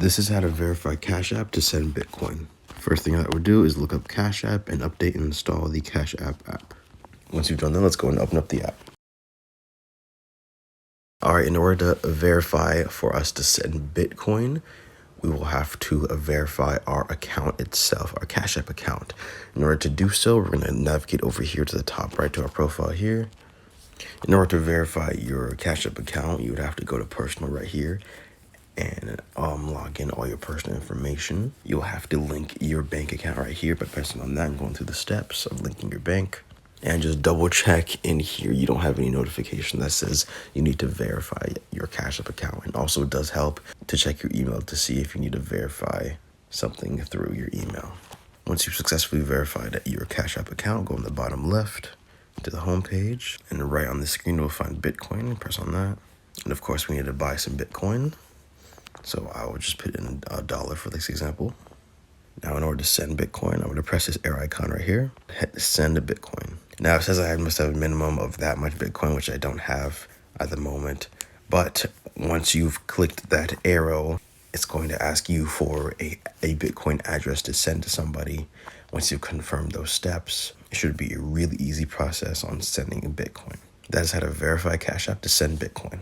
This is how to verify Cash App to send Bitcoin. First thing I would do is look up Cash App and update and install the Cash app. Once you've done that, let's go and open up the app. All right, in order to verify for us to send Bitcoin, we will have to verify our account itself, our Cash App account. In order to do so, we're going to navigate over here to the top right to our profile here. In order to verify your Cash App account, you would have to go to personal right here and log in all your personal information. You'll have to link your bank account right here by pressing on that and going through the steps of linking your bank. And just double check in here you don't have any notification that says you need to verify your Cash App account. And also it does help to check your email to see if you need to verify something through your email. Once you've successfully verified your Cash App account, go on the bottom left to the home page, and right on the screen we'll find Bitcoin. Press on that. And of course we need to buy some Bitcoin. So I will just put in $1 for this example. Now, in order to send Bitcoin, I'm going to press this arrow icon right here, hit send a Bitcoin. Now, it says I must have a minimum of that much Bitcoin, which I don't have at the moment. But once you've clicked that arrow, it's going to ask you for a Bitcoin address to send to somebody. Once you've confirmed those steps, it should be a really easy process on sending a Bitcoin. That is how to verify Cash App to send Bitcoin.